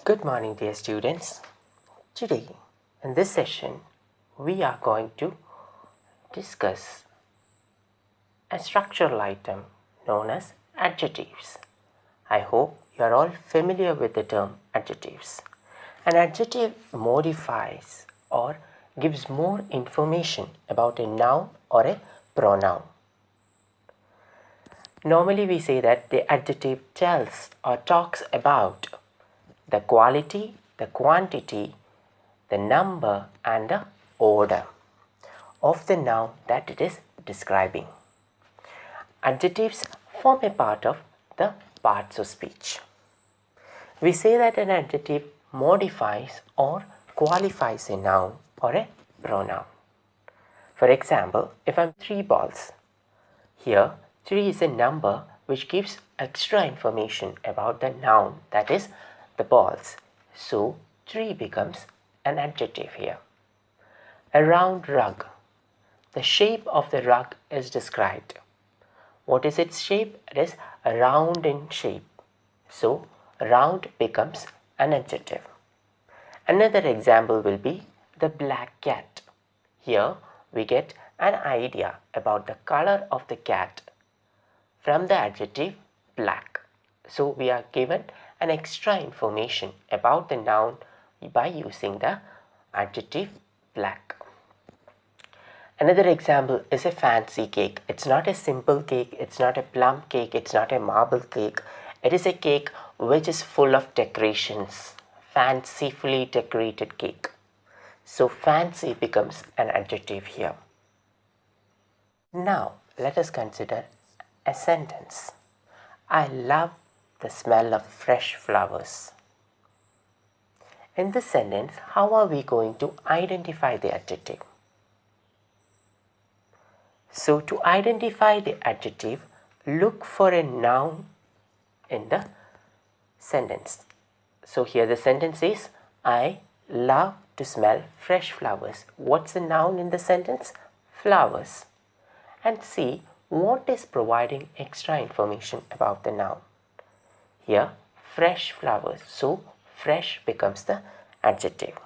Good morning, dear students. Today, in this session, we are going to discuss a structural item known as adjectives. I hope you are all familiar with the term adjectives. An adjective modifies or gives more information about a noun or a pronoun. Normally, we say that the adjective tells or talks about the quality, the quantity, the number and the order of the noun that it is describing. Adjectives form a part of the parts of speech. We say that an adjective modifies or qualifies a noun or a pronoun. For example, if I'm 3 balls, here 3 is a number which gives extra information about the noun, that is the balls. So 3 becomes an adjective here. A round rug. The shape of the rug is described. What is its shape? It is round in shape. So round becomes an adjective. Another example will be the black cat. Here we get an idea about the color of the cat from the adjective black. So we are given an extra information about the noun by using the adjective black. Another example is a fancy cake. It's not a simple cake, it's not a plum cake, it's not a marble cake. It is a cake which is full of decorations, fancifully decorated cake. So fancy becomes an adjective here. Now let us consider a sentence. I love the smell of fresh flowers. In this sentence, how are we going to identify the adjective? So to identify the adjective, look for a noun in the sentence. So here the sentence is, I love to smell fresh flowers. What's the noun in the sentence? Flowers. And see what is providing extra information about the noun. Here, fresh flowers. So fresh becomes the adjective.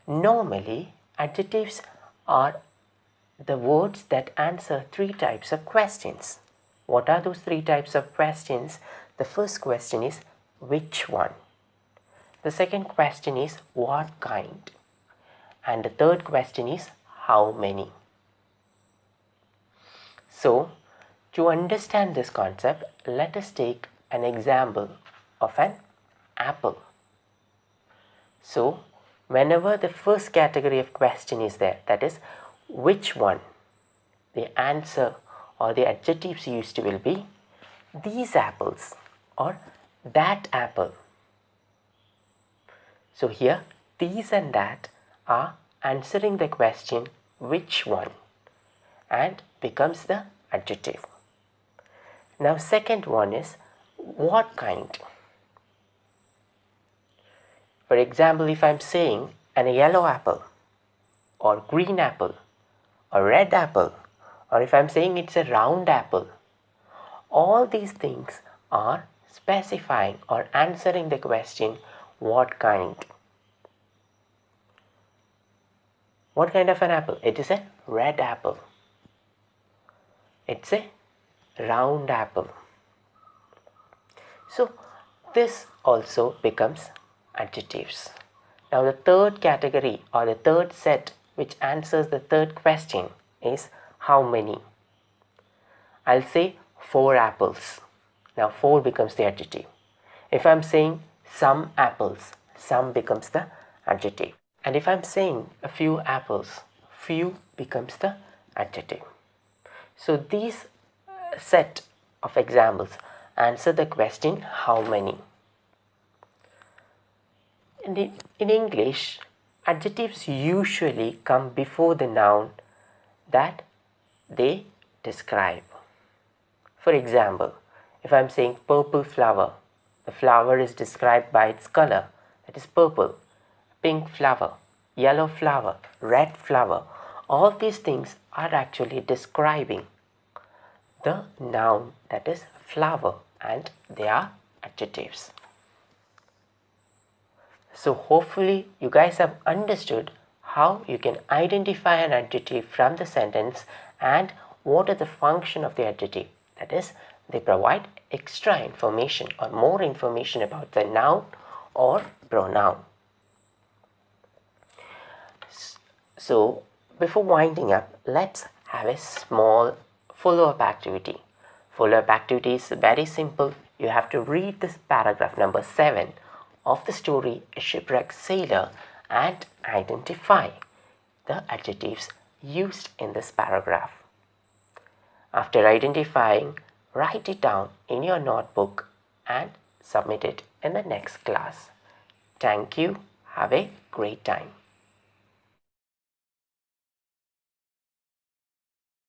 Normally, adjectives are the words that answer 3 types of questions. What are those 3 types of questions? The first question is which one? The second question is what kind? And the third question is how many? So, to understand this concept, let us take an example of an apple. So, whenever the first category of question is there, that is which one, the answer or the adjectives used will be these apples or that apple. So here these and that are answering the question which one and becomes the adjective. Now second one is what kind. For example, if I'm saying a yellow apple or green apple or red apple, or if I'm saying it's a round apple, all these things are specifying or answering the question what kind. What kind of an apple? It is a red apple. It's a round apple. So this also becomes adjectives. Now the third category or the third set which answers the third question is how many. I'll say 4 apples. Now 4 becomes the adjective. If I'm saying some apples, some becomes the adjective. And if I'm saying a few apples, few becomes the adjective. So these set of examples answer the question how many. In English, adjectives usually come before the noun that they describe. For example, if I'm saying purple flower, the flower is described by its color, that is purple. Pink flower, yellow flower, red flower, all these things are actually describing the noun that is flower and they are adjectives. So hopefully you guys have understood how you can identify an adjective from the sentence and what are the function of the adjective. That is, they provide extra information or more information about the noun or pronoun. So before winding up, let's have a small follow-up activity. Follow-up activity is very simple. You have to read this paragraph number 7 of the story A Shipwrecked Sailor and identify the adjectives used in this paragraph. After identifying, write it down in your notebook and submit it in the next class. Thank you. Have a great time.